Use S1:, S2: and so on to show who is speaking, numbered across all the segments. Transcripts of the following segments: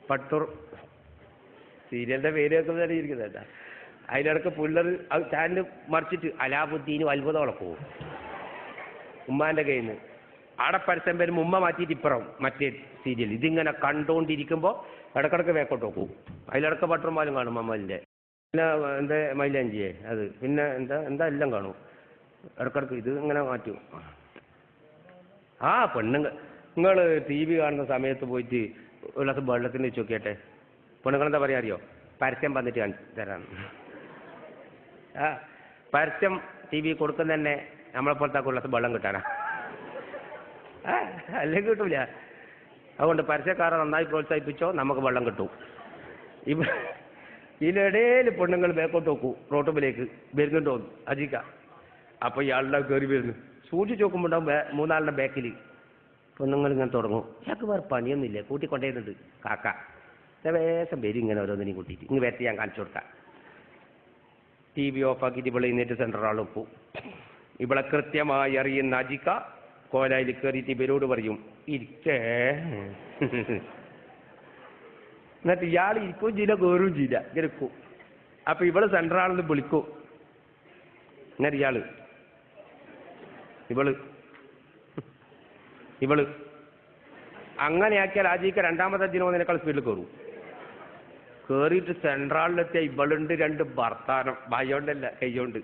S1: പട്ടൂർ സീരിയലിന്റെ പേര് വെക്കുന്നതാണ് ഇരിക്കുന്നത്. അതിനിടക്ക് പിള്ളേർ അത് ചാനൽ മറിച്ചിട്ട് അലാബുദ്ദീനും അത്ഭുതമൊക്കെ പോകും ഉമ്മാന്റെ കയ്യിൽ നിന്ന്. ആടെ പരസ്യം വരുമ്പോൾ ഉമ്മ മാറ്റിയിട്ട് ഇപ്പുറം മറ്റേ സീരിയൽ. ഇതിങ്ങനെ കണ്ടുകൊണ്ടിരിക്കുമ്പോൾ ഇടക്കിടക്ക് വേക്കോട്ട് നോക്കും. അതിലിടക്ക് പട്ടറും പാലും കാണും മമ്മലിന്റെ. പിന്നെ എന്താ മൈലാഞ്ചിയെ അത് പിന്നെ എന്താ എല്ലാം കാണും ഇടക്കിടക്ക്. ഇത് ഇങ്ങനെ മാറ്റും. ആ പെണ്ണുങ്ങൾ നിങ്ങൾ ടി വി കാണുന്ന സമയത്ത് പോയിട്ട് ഒരു ഗ്ലാസ് വെള്ളത്തിന് വെച്ച് നോക്കിയട്ടെ. പെണ്ണുങ്ങളെന്താ പറയാ അറിയോ? പരസ്യം വന്നിട്ട് കാണിച്ചു തരാണ്. ആ പരസ്യം ടി വി കൊടുക്കുന്ന തന്നെ നമ്മളെപ്പോലത്തെ ഒരു ഗ്ലാസ് വെള്ളം കിട്ടാനാ. അല്ലെങ്കിൽ കിട്ടൂല. അതുകൊണ്ട് പരസ്യക്കാരെ നന്നായി പ്രോത്സാഹിപ്പിച്ചോ നമുക്ക് വെള്ളം കിട്ടും. ഇതിനിടയിൽ പെണ്ണുങ്ങൾ ബേക്കോട്ട് നോക്കൂ റോട്ടുമ്പിലേക്ക് വരുന്നുണ്ടോ അജിക്ക. അപ്പൊ ഇയാളുടെ കയറി വരുന്നു. സൂക്ഷിച്ച് നോക്കുമ്പോണ്ടാവും മൂന്നാളുടെ ബാക്കിൽ പെണ്ണുങ്ങൾ ഇങ്ങനെ തുടങ്ങും. ഇയാൾക്ക് വേറെ പണിയൊന്നുമില്ലേ കൂട്ടിക്കൊണ്ടേരുന്നുണ്ട് കാക്ക. വേഷം വരും ഇങ്ങനെ ഓരോന്നിനെയും കൂട്ടിയിട്ട് ഇങ്ങ് വരത്തി ഞാൻ കാണിച്ചു കൊടുക്കാം. ടി വി ഓഫാക്കിയിട്ട് ഇവിടെ ഇന്നേറ്റ് സെൻട്രൽ ആൾ ഒപ്പു. ഇവിടെ കൃത്യമായി അറിയുന്ന അജിക്ക കോലായിൽ കയറിയിട്ട് ഇവരോട് പറയും ഇരിക്കേ. എന്നിട്ട് ഇയാൾ ഇരിക്കും ചെയ്യില്ല കയറും ചെയ്യില്ല ഇരിക്കും. അപ്പൊ ഇവള് സെൻട്രൽ ആളെന്ന് വിളിക്കും. എന്നിട്ട് ഇവള് അങ്ങനെയാക്കിയാൽ അജിക്ക രണ്ടാമത്തെ അജിനോതിനേക്കാൾ സ്പീഡിൽ കയറും. കയറിയിട്ട് സെൻട്രാളിലെത്തിയ ഇവളുണ്ട് രണ്ട് ഭർത്താനം ഭയോണ്ടല്ല കൈയോണ്ട്.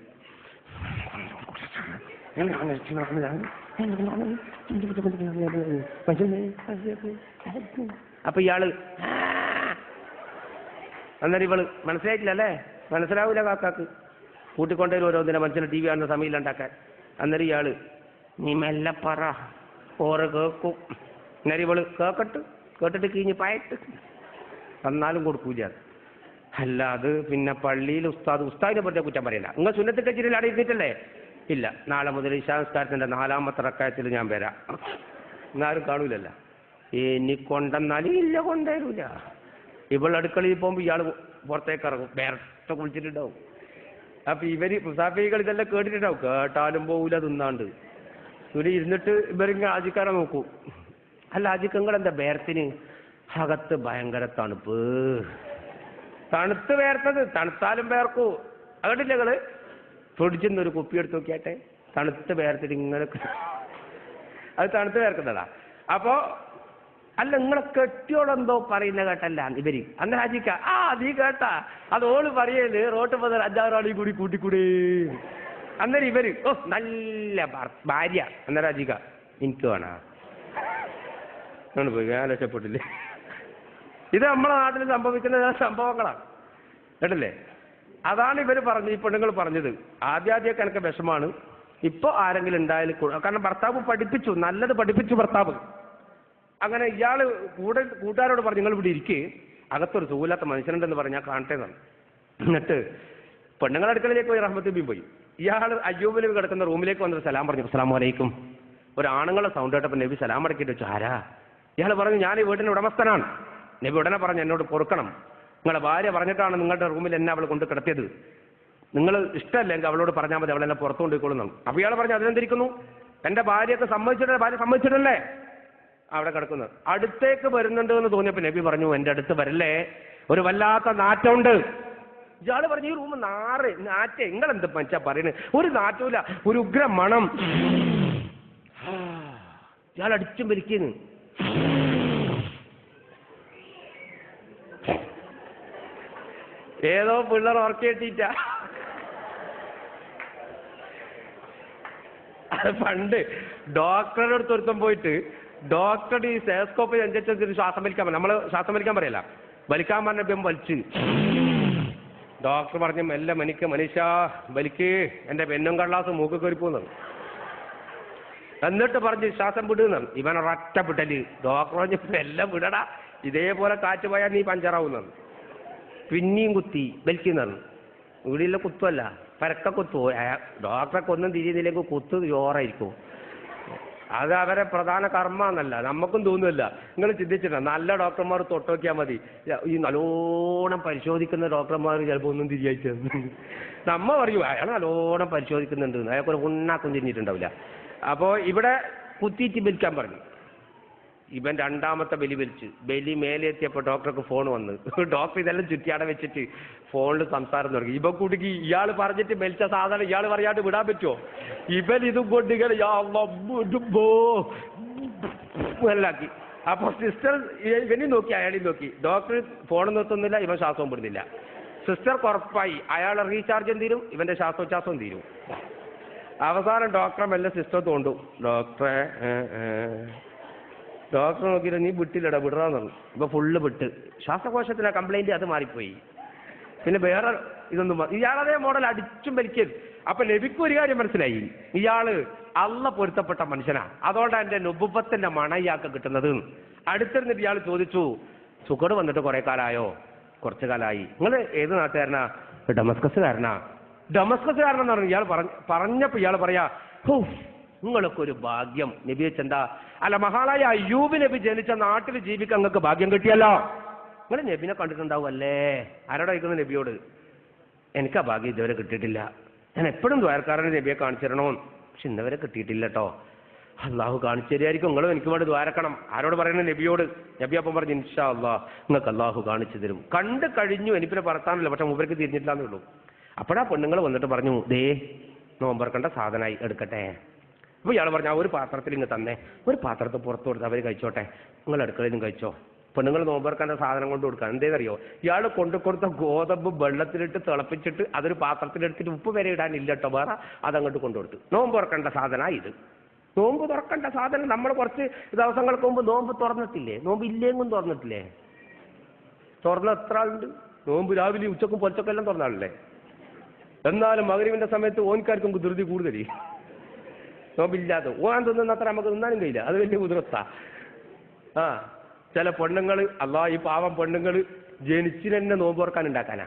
S1: അപ്പൊ ഇയാള് അന്നേരം ഇവള് മനസ്സിലായിട്ടില്ലല്ലേ? മനസ്സിലാവൂല കാക്കാക്ക്. കൂട്ടിക്കൊണ്ടേലും ഓരോന്നിനെ മനുഷ്യനെ ടി വി കാണുന്ന സമയമില്ലാണ്ടാക്കാൻ. അന്നേരം ഇയാള് നീ മെല്ലെ പറ ഓറ് കേക്കും. അന്നേരം ഇവള് കേട്ടിട്ട് കീഞ്ഞ് പായിട്ട് തന്നാലും കൊടുക്കൂല. അല്ല അത് പിന്നെ പള്ളിയിൽ ഉസ്താദിനെ പറ്റിയ കുറ്റം പറയില്ല. നിങ്ങൾ സുന്നത്ത് കച്ചിരിയിൽ അവിടെ ഇരുന്നിട്ടല്ലേ? ഇല്ല, നാളെ മുതൽ ഇശാ നിസ്കാരത്തിന്റെ 4ാമത്തെ റക്അത്തിൽ ഞാൻ വരാം. എന്നാരും കാണൂലല്ല. ഇനി കൊണ്ടെന്നാലും ഇല്ല കൊണ്ടുവരൂല. ഇവൾ അടുക്കളയിൽ പോകുമ്പോൾ ഇയാൾ പുറത്തേക്ക് ഇറങ്ങും. വേറെ കുളിച്ചിട്ടുണ്ടാവും. അപ്പൊ ഇവര് മുസാഫികൾ ഇതെല്ലാം കേട്ടിട്ടുണ്ടാവും. കേട്ടാലും പോകൂല തിന്നാണ്ട്. ഇവിടെ ഇരുന്നിട്ട് ഇവരിങ്ങനെ ആജിക്കാരെ നോക്കൂ. അല്ല ആജിക്കങ്ങൾ എന്താ വേർത്തിന്? അകത്ത് ഭയങ്കര തണുപ്പ്. തണുത്ത് വേർത്തത് തണുത്താലും വേർക്കൂ. അതുകൊണ്ടില്ല നിങ്ങള് ഫ്രിഡ്ജിന്നൊരു കുപ്പി എടുത്ത് നോക്കിയാട്ടെ. തണുത്ത് വേർത്തിട്ട് ഇങ്ങനെ അത് തണുത്ത് വേർക്കുന്നതാ. അപ്പോ അല്ല നിങ്ങളെ കെട്ടിയോളെന്തോ പറയുന്ന കേട്ടല്ല ഇവര്. അന്നേരം അജിക്ക നീ കേട്ടാ അത് ഓള് പറയല് റോട്ട് മുതൽ 5-6 ആളി കൂടി കൂട്ടിക്കൂടി. അന്നേരം ഇവര് നല്ല ഭാര്യ. അന്നേരം അജിക്ക എനിക്ക് വേണ പോയി ഞാൻ രക്ഷപ്പെട്ടില്ലേ. ഇത് നമ്മളെ നാട്ടിൽ സംഭവിക്കുന്ന സംഭവങ്ങളാണ് കേട്ടല്ലേ. അതാണ് ഇവര് പറഞ്ഞു ഈ പെണ്ണുങ്ങൾ പറഞ്ഞത്. ആദ്യമൊക്കെ എനിക്ക് വിഷമാണ്. ഇപ്പൊ ആരെങ്കിലും ഉണ്ടായാലും കാരണം ഭർത്താവ് പഠിപ്പിച്ചു, നല്ലത് പഠിപ്പിച്ചു ഭർത്താവ്. അങ്ങനെ ഇയാള് കൂട്ടുകാരോട് പറഞ്ഞു നിങ്ങൾ ഇവിടെ ഇരിക്കേ, അകത്തൊരു സുഖമില്ലാത്ത മനുഷ്യനുണ്ടെന്ന് പറഞ്ഞാൽ കാണട്ടെ എന്നാണ്. എന്നിട്ട് പെണ്ണുങ്ങളുടെ അടുക്കളയിലേക്ക് പോയി റഹ്മത്തുബിയും പോയി. ഇയാൾ അയ്യൂബ് നബി കിടക്കുന്ന റൂമിലേക്ക് വന്നിട്ട് സലാം പറഞ്ഞു. അസ്സലാമു അലൈക്കും. ഒരു ആണുങ്ങളുടെ സൗണ്ട് കേട്ടപ്പോൾ നബി സലാം അടക്കിയിട്ട് വെച്ചു. ആരാ? ഇയാൾ പറഞ്ഞു ഞാൻ ഈ വീട്ടിന്റെ ഉടമസ്ഥനാണ്. നബി ഉടനെ പറഞ്ഞു എന്നോട് പൊറുക്കണം. നിങ്ങളെ ഭാര്യ പറഞ്ഞിട്ടാണ് നിങ്ങളുടെ റൂമിൽ എന്നെ അവൾ കൊണ്ട് കിടത്തിയത്. നിങ്ങൾ ഇഷ്ടമല്ലെങ്കിൽ അവളോട് പറഞ്ഞാൽ മതി, അവളെന്നെ പുറത്തു കൊണ്ടുപോയിക്കൊള്ളുന്നു. അപ്പൊ ഇയാൾ പറഞ്ഞു അതിനെന്തിരിക്കുന്നു? എന്റെ ഭാര്യയൊക്കെ സമ്മതിച്ചിട്ടല്ലേ? ഭാര്യ സമ്മതിച്ചിട്ടല്ലേ അവിടെ കിടക്കുന്നത്? അടുത്തേക്ക് വരുന്നുണ്ട് എന്ന് തോന്നിയപ്പോ നബി പറഞ്ഞു എന്റെ അടുത്ത് വരല്ലേ, ഒരു വല്ലാത്ത നാറ്റമുണ്ട്. ഇയാള് പറഞ്ഞു ഈ റൂം നാറ്റ നിങ്ങളെന്ത് മനുഷ്യ പറയുന്നത്? ഒരു നാറ്റൂല, ഒരു ഉഗ്ര മണം. ഇയാൾ അടിച്ചും വലിക്കുന്നു. ഏതോ പിള്ളേർ ഉറക്കിയിട്ട അത് പണ്ട് ഡോക്ടറുടെ അടുത്ത് ഒരുത്തം പോയിട്ട് ഡോക്ടറുടെ ഈ സ്റ്റെതസ്കോപ്പ് അനുസരിച്ച് ശ്വാസം വലിക്കാൻ നമ്മൾ ശ്വാസം വലിക്കാൻ പറയല്ല, വലിക്കാൻ പറഞ്ഞപ്പം വലിച്ച്. ഡോക്ടർ പറഞ്ഞു മെല്ലെ മനുഷ്യ വലിക്ക്, എന്റെ പെന്നും കള്ളാസ് മൂക്ക് കയറി പോകുന്നത്. എന്നിട്ട് പറഞ്ഞ് ശ്വാസം വിടുന്നത്. ഇവൻ ഒരൊറ്റ വിടല്. ഡോക്ടർ പറഞ്ഞു എല്ലാം വിടടാ, ഇതേപോലെ കാറ്റ് പോയാൽ നീ പഞ്ചറാവുന്നത്. പിന്നെയും കുത്തി വലിക്കുന്നത്. ഇവിടെയുള്ള കുത്തുമല്ല, പരക്ക കുത്തു. ഡോക്ടറെ കൊന്നും തിരിയുന്നില്ലെങ്കിൽ കുത്ത് ജോറായിരിക്കും. അത് അവരെ പ്രധാന കർമ്മന്നല്ല, നമുക്കും തോന്നുന്നില്ല. നിങ്ങൾ ചിന്തിച്ചിട്ടാ നല്ല ഡോക്ടർമാർ തൊട്ട് നോക്കിയാൽ മതി. ഈ നല്ലോണം പരിശോധിക്കുന്ന ഡോക്ടർമാർ ചിലപ്പോൾ ഒന്നും തിരിയായിട്ട് നമ്മ പറയൂ അയാൾ നല്ലോണം പരിശോധിക്കുന്നുണ്ട്, അയാൾക്കൊരു ഉണ്ണാക്കും തിരിഞ്ഞിട്ടുണ്ടാവില്ല. അപ്പോൾ ഇവിടെ കുത്തിയിട്ട് വിൽക്കാൻ പറഞ്ഞു. ഇവൻ രണ്ടാമത്തെ ബലി വലിച്ച് ബലി മേലെ എത്തിയപ്പോൾ ഡോക്ടർക്ക് ഫോൺ വന്ന്. ഡോക്ടർ ഇതെല്ലാം ചുറ്റിയാടെ വെച്ചിട്ട് ഫോണിൽ സംസാരം തുടങ്ങി. ഇവൻ കുടുക്കി. ഇയാൾ പറഞ്ഞിട്ട് വലിച്ച സാധനം ഇയാൾ പറയാണ്ട് വിടാൻ പറ്റുമോ? ഇവൻ ഇതും കൊണ്ട് ഇങ്ങനെ എല്ലാക്കി. അപ്പൊ സിസ്റ്റർ ഇവനും നോക്കി അയാളെയും നോക്കി. ഡോക്ടർ ഫോൺ നിർത്തുന്നില്ല, ഇവൻ ശ്വാസവും വിടുന്നില്ല. സിസ്റ്റർക്ക് ഉറപ്പായി അയാളെ റീചാർജും തീരും, ഇവന്റെ ശ്വാസോച്ഛ്വാസവും തീരും. അവസാനം ഡോക്ടറെ മെല്ലെ സിസ്റ്റർ തോണ്ടു. ഡോക്ടർ നോക്കിയിട്ട് നീ വിട്ടില്ലടാ, വിടറാന്ന് പറഞ്ഞു. ഇപ്പൊ ഫുള്ള് വിട്ട്. ശ്വാസകോശത്തിലെ കംപ്ലൈന്റ് അത് മാറിപ്പോയി. പിന്നെ വേറെ ഇതൊന്നും ഇയാളതേ മോഡൽ അടിച്ചും വലിക്കരുത്. അപ്പൊ നബിക്ക് ഒരു കാര്യം മനസ്സിലായി, ഇയാള് അള്ള പൊരുത്തപ്പെട്ട മനുഷ്യനാ, അതുകൊണ്ടാണ് എന്റെ നുബുവത്തിന്റെ മണ ഇയാൾക്ക് കിട്ടുന്നത്. അടുത്തിരുന്നിട്ട് ഇയാൾ ചോദിച്ചു, സുഖട് വന്നിട്ട് കുറെ കാലമായോ? കുറച്ചു കാലമായി. നിങ്ങൾ ഏത് നാട്ടുകാരനാ? ഡമസ്കസുകാരനാ. ഡമസ്കസുകാരനെന്ന് പറഞ്ഞു. ഇയാൾ പറഞ്ഞപ്പോ ഇയാൾ പറയാ, നിങ്ങളൊക്കെ ഒരു ഭാഗ്യം. നബി വെച്ചെന്താ? അല്ല, മഹാനായ അയ്യൂബ് നബി ജനിച്ച നാട്ടിൽ ജീവിക്കാൻ നിങ്ങൾക്ക് ഭാഗ്യം കിട്ടിയല്ലോ. നിങ്ങൾ നബിനെ കണ്ടിട്ടുണ്ടാവും അല്ലേ? ആരോടെ അയക്കുന്ന? നബിയോട്. എനിക്ക് ആ ഭാഗ്യം ഇതുവരെ കിട്ടിയിട്ടില്ല. ഞാൻ എപ്പോഴും ദ്വാരക്കാരനെ നബിയെ കാണിച്ചു തരണമെന്ന്, പക്ഷെ ഇന്നവരെ കിട്ടിയിട്ടില്ല കേട്ടോ. അള്ളാഹു കാണിച്ചു തരുമായിരിക്കും, നിങ്ങളും എനിക്ക് വേണ്ടി ദ്വാരക്കണം. ആരോട് പറയുന്നത്? നബിയോട്. നബി അപ്പം പറഞ്ഞു, ഇൻഷാ അള്ളാഹ് നിങ്ങൾക്ക് അള്ളാഹു കാണിച്ചു തരും. കണ്ടു കഴിഞ്ഞു, എനിക്കിനെ പറത്താനില്ല, പക്ഷെ മൂപ്പർക്ക് തിരിഞ്ഞിട്ടില്ലാന്നേ ഉള്ളൂ. അപ്പോഴാ പെണ്ണുങ്ങൾ വന്നിട്ട് പറഞ്ഞു, ദേ നോമ്പറക്കേണ്ട സാധനമായി എടുക്കട്ടെ. അപ്പോൾ ഇയാൾ പറഞ്ഞു, ആ ഒരു പാത്രത്തിൽ ഇങ്ങ് തന്നെ, ഒരു പാത്രത്തിൽ പുറത്ത് കൊടുത്ത് അവർ കഴിച്ചോട്ടെ, നിങ്ങൾ അടുക്കളയിലും കഴിച്ചോ. പെണ്ണുങ്ങൾ നോമ്പറക്കേണ്ട സാധനം കൊണ്ട് കൊടുക്കുക. എന്തേന്നറിയോ? ഇയാൾ കൊണ്ടു കൊടുത്ത ഗോതമ്പ് വെള്ളത്തിലിട്ട് തിളപ്പിച്ചിട്ട് അതൊരു പാത്രത്തിലെടുത്തിട്ട് ഉപ്പ് വരെ ഇടാനില്ല കേട്ടോ, വേറെ അതങ്ങോട്ട് കൊണ്ടുകൊടുത്തു. നോമ്പ് തുറക്കേണ്ട സാധനം ഇത്. നോമ്പ് തുറക്കേണ്ട സാധനം നമ്മൾ കുറച്ച് ദിവസങ്ങൾക്ക് മുമ്പ് നോമ്പ് തുറന്നിട്ടില്ലേ? നോമ്പ് ഇല്ലെങ്കും തുറന്നിട്ടില്ലേ? തുറന്ന എത്ര ആളുണ്ട്? നോമ്പ് രാവിലെ ഉച്ചക്കും പൊലച്ചൊക്കെ എല്ലാം തുറന്ന ആളല്ലേ? എന്നാലും മഗ്‌രിബിന്റെ സമയത്ത് ഓൻക്കാർക്കും ധൃതി കൂടുതൽ. നോമ്പില്ലാതെ ഓൻ തിന്നുന്ന അത്ര നമുക്ക് തിന്നാനും കഴിയില്ല, അത് വലിയ കുതിരത്താ. ആ ചില പെണ്ണുങ്ങൾ, അല്ലാ ഈ പാവം പെണ്ണുങ്ങൾ ജനിച്ചിന് തന്നെ നോമ്പ് തുറക്കാൻ ഉണ്ടാക്കാനാ.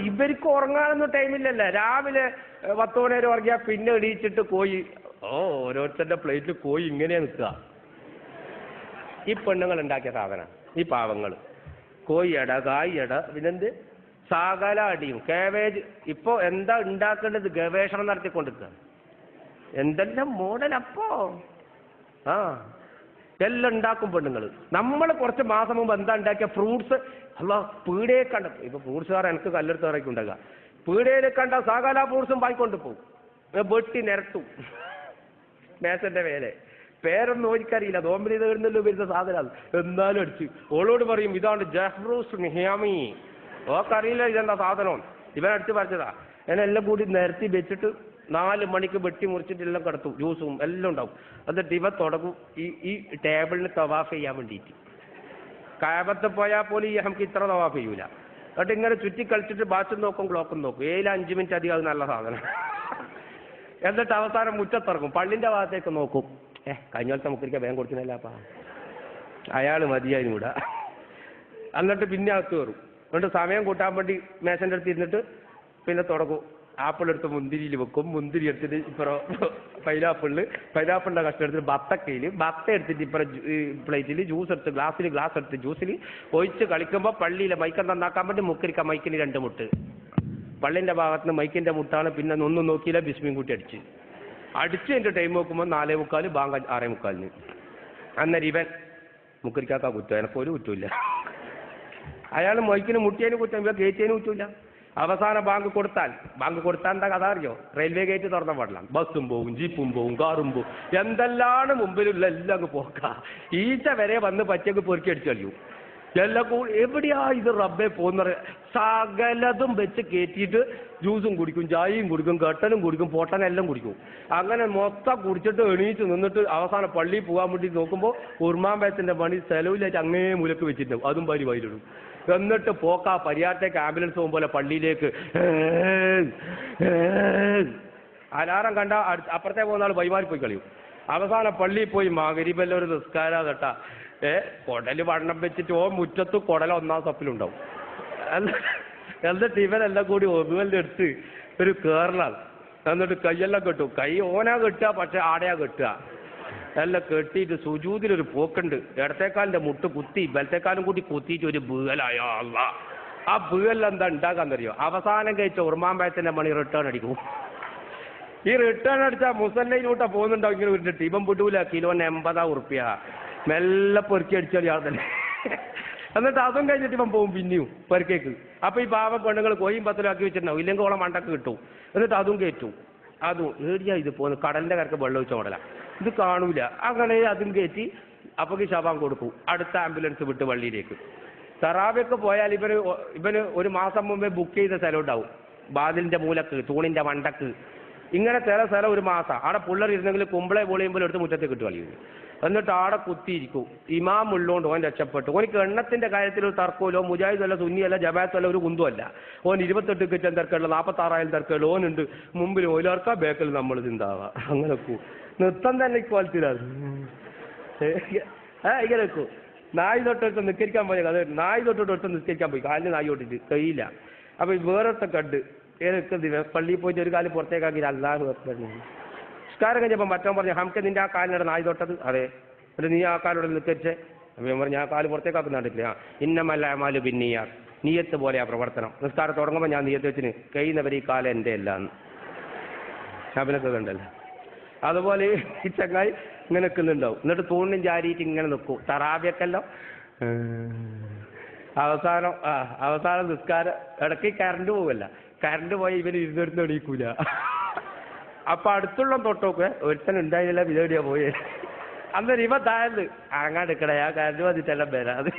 S1: ഇവർക്ക് ഉറങ്ങാനൊന്നും ടൈമില്ലല്ലേ. രാവിലെ 10 മണി വരെ ഉറങ്ങിയാൽ പിന്നെ എണീച്ചിട്ട് കോഴി, ഓരോരുത്തരുടെ പ്ലേറ്റിൽ കോഴി ഇങ്ങനെ നിൽക്കുക. ഈ പെണ്ണുങ്ങൾ ഉണ്ടാക്കിയ സാധനം ഈ പാവങ്ങൾ. കോഴിയട, കായട, പിന്നെന്ത് സകല അടിയും കാബേജ്. ഇപ്പൊ എന്താ ഉണ്ടാക്കേണ്ടത്? ഗവേഷണം നടത്തിക്കൊണ്ടിരിക്കുക. എന്തെല്ലാം മോഡലപ്പോ. എല്ലാം ഉണ്ടാക്കും പെണ്ണുങ്ങൾ. നമ്മൾ കുറച്ച് മാസം മുമ്പ് എന്താ ഉണ്ടാക്കിയ ഫ്രൂട്ട്സ്, അല്ല പീടിയെ കണ്ട, ഇപ്പൊ ഫ്രൂട്ട്സുകാർ എനിക്ക് കല്ലെടുത്ത് ഇറക്കി ഉണ്ടാക്കുക. പീടിയയിൽ കണ്ട സകല ഫ്രൂട്ട്സും വാങ്ങിക്കൊണ്ട് പോകും, വെട്ടി നിരത്തും മേശന്റെ മേലെ. പേരൊന്നും ഓടിക്കറിയില്ല, നോമ്പിൽ ഇത് ഇടുന്നല്ലോ വരുന്ന സാധനമാണ്. എന്നാലും അടിച്ച് ഓളോട് പറയും, ഇതാണ് ജഹ്റൂസ് നിഹാമി. ഓക്കറിയില്ല ഇതെന്താ സാധനം. ഇവൻ അടിച്ച് പറഞ്ഞതാ. എല്ലാം കൂടി നിരത്തി വെച്ചിട്ട് 4 മണിക്ക് വെട്ടി മുറിച്ചിട്ട് എല്ലാം കിടത്തും, ജ്യൂസും എല്ലാം ഉണ്ടാവും. എന്നിട്ട് ഇവ തുടങ്ങും ഈ ടേബിളിന് തവാഫ് ചെയ്യാൻ വേണ്ടിയിട്ട്. കാബത്ത് പോയാൽ പോലും നമുക്ക് ഇത്ര തവാഫ് ചെയ്യൂല. എന്നിട്ട് ഇങ്ങനെ ചുറ്റി കളിച്ചിട്ട് ബാച്ചും നോക്കും, ക്ലോക്കും നോക്കും. 5 മിനിറ്റ് അധികം അത് നല്ല സാധനം. എന്നിട്ട് അവസാനം മുറ്റത്തിറങ്ങും, പള്ളിന്റെ ഭാഗത്തേക്ക് നോക്കും. കഴിഞ്ഞ പോലത്തെ മുക്കരിക്ക വേഗം കൊടുക്കുന്നില്ലപ്പാ, അയാൾ മതിയായിരുന്നു കൂടെ. എന്നിട്ട് പിന്നെ അകത്ത് കയറും. എന്നിട്ട് സമയം കൂട്ടാൻ വേണ്ടി മേശൻ്റെ അടുത്ത് ഇരുന്നിട്ട് പിന്നെ തുടങ്ങും. ആപ്പിൾ എടുത്ത് മുന്തിരിയിൽ വെക്കും, മുന്തിരി എടുത്തിട്ട് ഇപ്പുറം പൈനാപ്പിളിന്റെ കഷ്ടം എടുത്തിട്ട് ബത്തക്കയിൽ, ബത്ത എടുത്തിട്ട് ഇപ്പുറം പ്ലേറ്റിൽ ജ്യൂസ് എടുത്ത് ഗ്ലാസ് എടുത്ത് ജ്യൂസിൽ ഒഴിച്ച് കളിക്കുമ്പോൾ പള്ളിയിലെ മൈക്കം നന്നാക്കാൻ വേണ്ടി മുക്കരിക്ക മൈക്കിന് 2 മുട്ട്. പള്ളിന്റെ ഭാഗത്ത് നിന്ന് മൈക്കിന്റെ മുട്ടാണ്. പിന്നെ ഒന്നും നോക്കിയില്ല, ബിസ്മിയും കൂട്ടി അടിച്ച് എൻ്റെ ടൈം നോക്കുമ്പോൾ 4:45, ബാങ്ക് 6:45. അന്നേരം ഇവൻ മുക്കരിക്കാക്ക കുറ്റം, എനക്കൊരു കുറ്റമില്ല. അയാൾ മൈക്കിന് മുട്ടിയതിന് കുറ്റം, ഇവ ഗേറ്റിയതിന് കുറ്റമില്ല. അവസാനം ബാങ്ക് കൊടുത്താൽ എന്താ കഥ അറിയോ? റെയിൽവേ ഗേറ്റ് തുറന്ന പാടില്ല. ബസ്സും പോവും, ജീപ്പും പോവും, കാറും പോവും, എന്തെല്ലാം മുമ്പിലുള്ള എല്ലാം അങ്ങ് പോക്ക. ഈച്ച വരെ വന്ന് പച്ചക്ക് പൊറുക്കി അടിച്ചു കളിയും. എല്ലാം എവിടെയാ ഇത് റബ്ബെ പോകുന്ന സകലതും വെച്ച് കയറ്റിയിട്ട് ജ്യൂസും കുടിക്കും, ചായയും കുടിക്കും, കട്ടനും കുടിക്കും, പൊട്ടനെല്ലാം കുടിക്കും. അങ്ങനെ മൊത്തം കുടിച്ചിട്ട് എണീച്ച് നിന്നിട്ട് അവസാനം പള്ളിയിൽ പോകാൻ വേണ്ടി നോക്കുമ്പോൾ ഉർമാമ്പഴത്തിന്റെ പണി സെലവിലായിട്ട് അങ്ങേ മൂലക്ക് വെച്ചിട്ടുണ്ടാവും, അതും വരിടും. എന്നിട്ട് പോക്കാ പരിയാരത്തേക്ക് ആംബുലൻസ് പോകുമ്പോലെ പള്ളിയിലേക്ക് അലാറം കണ്ട അപ്പുറത്തെ പോകുന്ന ആൾ വൈമാറി പോയി കളിയും. അവസാനം പള്ളിയിൽ പോയി മഗ്‌രിബെല്ലാം ഒരു നിസ്കാരം കേട്ടാ കുടല് വണ്ണം വെച്ചിട്ട് മുറ്റത്ത് കുടല 1-ാം സപ്പിലുണ്ടാവും. എന്നിട്ട് ഇവരെല്ലാം കൂടി ഒന്നുവെല്ലാം എടുത്ത് ഒരു കേറലാണ്. എന്നിട്ട് കൈയെല്ലാം കെട്ടും. കൈ ഓനാ കെട്ടുക, പക്ഷെ ആടയാ കെട്ടുക. എല്ലാം കെട്ടിയിട്ട് സുജൂദിലൊരു പോക്കുണ്ട്. ഇടത്തേക്കാലിന്റെ മുട്ട് കുത്തി ബലത്തേക്കാലും കൂടി കുത്തിയിട്ട് ഒരു ബീകലായോ അല്ല. ആ ബീകലെന്താ ഉണ്ടാക്കാന്നറിയോ? അവസാനം കഴിച്ച ഉർമാമ്പഴത്തിന്റെ മണി റിട്ടേൺ അടിക്കും. ഈ റിട്ടേൺ അടിച്ചാൽ മുസല്ലയിലൂട്ട പോകുന്നുണ്ടാവും. ഇങ്ങനെ ഒരു ടീപം വിടൂല. കിലോന് 80 ഉറുപ്പ്യ. മെല്ലെ പെറുക്കി അടിച്ചാൽ ആൾ തന്നെ. എന്നിട്ട് അതും കഴിഞ്ഞിട്ട് ഇവൻ പോകും പിന്നെയും പെറുക്കേക്ക്. അപ്പൊ ഈ പാവ പെണ്ണുങ്ങൾ കോയും പത്തിലാക്കി വെച്ചിട്ടുണ്ടാവും, ഇല്ലെങ്കിൽ ഓളം മണ്ടക്ക് കിട്ടും. എന്നിട്ട് അതും കയറ്റും. അതും ഏടിയാ ഇത് പോകുന്നു, കടലിന്റെ കരക്ക് വെള്ളം വെച്ച മോഡല, ഇത് കാണൂല. അങ്ങനെ അതും കയറ്റി അപ്പൊക്ക് ശവം കൊടുക്കും, അടുത്ത ആംബുലൻസ് വിട്ട് പള്ളിയിലേക്ക്. തറാവൊക്കെ പോയാൽ ഇവന് ഒരു മാസം മുമ്പേ ബുക്ക് ചെയ്ത സ്ഥലം ഉണ്ടാവും, ബാതിലിന്റെ മൂലക്ക്, തൂണിന്റെ മണ്ടക്ക്, ഇങ്ങനെ ചില സ്ഥലം ഒരു മാസം. അവിടെ പിള്ളേർ ഇരുന്നെങ്കിൽ കുമ്പളെ പൊളിയുമ്പോൾ എടുത്ത് മുറ്റത്ത് കിട്ടു കളിയുന്നു. എന്നിട്ട് ആടെ കുത്തിയിരിക്കും. ഇമാം ഉള്ളോണ്ട് ഓൻ രക്ഷപ്പെട്ടു. ഓനിക്ക് എണ്ണത്തിന്റെ കാര്യത്തിൽ ഒരു തർക്കമല്ലോ, മുജാഹിദല്ല, സുന്നിയല്ല, ജമാഅത്തല്ല, ഒരു കുന്തുമല്ല. ഓൻ 28 കിച്ചൻ തിരക്കുള്ള 46,000 തിരക്കുള്ള ഓനുണ്ട്. മുമ്പിൽ ഓയിലർക്കാ, ബേക്കൽ നമ്മൾ ചിന്താവാ. അങ്ങനെ വെക്കും. നൃത്തം തന്നെ ഇക്വാലിറ്റിയിലാണ്. ഇങ്ങനെ വെക്കും. നായി തൊട്ടെടുത്ത് നിസ്കരിക്കാൻ പോയ കഥ, നായി തൊട്ടിട്ട് നിസ്കരിക്കാൻ പോയി, കാലിന് നായി തൊട്ടിട്ട് കഴിയില്ല. അപ്പൊ വേറൊരുത്ത കണ്ട് ഏതൊക്കെ പള്ളിയിൽ പോയിട്ട് ഒരു കാലം പുറത്തേക്കാക്കി അല്ലാഹു അക്ബർ. നിസ്കാരം കഴിഞ്ഞപ്പോൾ മറ്റവൻ പറഞ്ഞു, ഹംക്ക് നിന്റെ ആ കാലിനോട് നായി തൊട്ടത്? അതെ. എന്നിട്ട് നീ ആ കാലോട് നിസ്കരിച്ചേ? അപ്പൊ ഞാൻ പറഞ്ഞു, ഞാൻ കാല് പുറത്തേക്കാക്കുന്ന കണ്ടിട്ടില്ല. ഇന്നമല്ല അമാലു ബിന്നിയാർ, നീയത്ത് പോലെയാ പ്രവർത്തനം. നിസ്കാരം തുടങ്ങുമ്പോൾ ഞാൻ നീയത്ത് വെച്ചിന് കഴിയുന്നവർ ഈ കാലം എൻ്റെ അല്ല എന്ന് ശബനൊക്കെ കണ്ടല്ലോ. അതുപോലെ ഈ ചങ്ങായി ഇങ്ങനെ നിൽക്കുന്നുണ്ടാവും. എന്നിട്ട് തൂണിനും ചാരിയിട്ട് ഇങ്ങനെ നിൽക്കും. തറാബിയൊക്കെല്ലോ അവസാനം നിസ്കാരം ഇടയ്ക്ക് കറണ്ട് പോവല്ല. കറണ്ട് പോയി ഇവന് ഇരുന്നിരുന്ന് എണീക്കൂല. അപ്പൊ അടുത്തുള്ള തൊട്ടോക്കെ ഒരുത്തൻ ഉണ്ടായില്ല, വിതേടിയാ പോയേ. അന്നേരം ഇവ താഴ്ന്ന് അങ്ങാടുക്കട ആ കറണ്ട് വന്നിട്ടെല്ലാം വരാത്.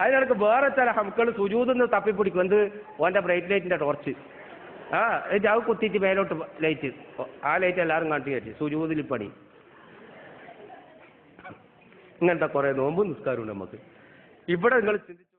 S1: അതിനിടക്ക് വേറെ ചില ഹംക്കൾ സുജൂദിന്ന് തപ്പിപ്പിടിക്കും. എന്ത്? ഓന്റെ ബ്രൈറ്റ് ലൈറ്റിന്റെ ടോർച്ച്. അത് കുത്തിയിട്ട് മേലോട്ട് ലൈറ്റ്, ആ ലൈറ്റ് എല്ലാവരും കാട്ടി കയറ്റി സുജൂദിൽ പണി. ഇങ്ങനത്തെ കുറെ നോമ്പും നിസ്കാരവും നമുക്ക് ഇവിടെ നിങ്ങൾ ചിന്തിച്ചു.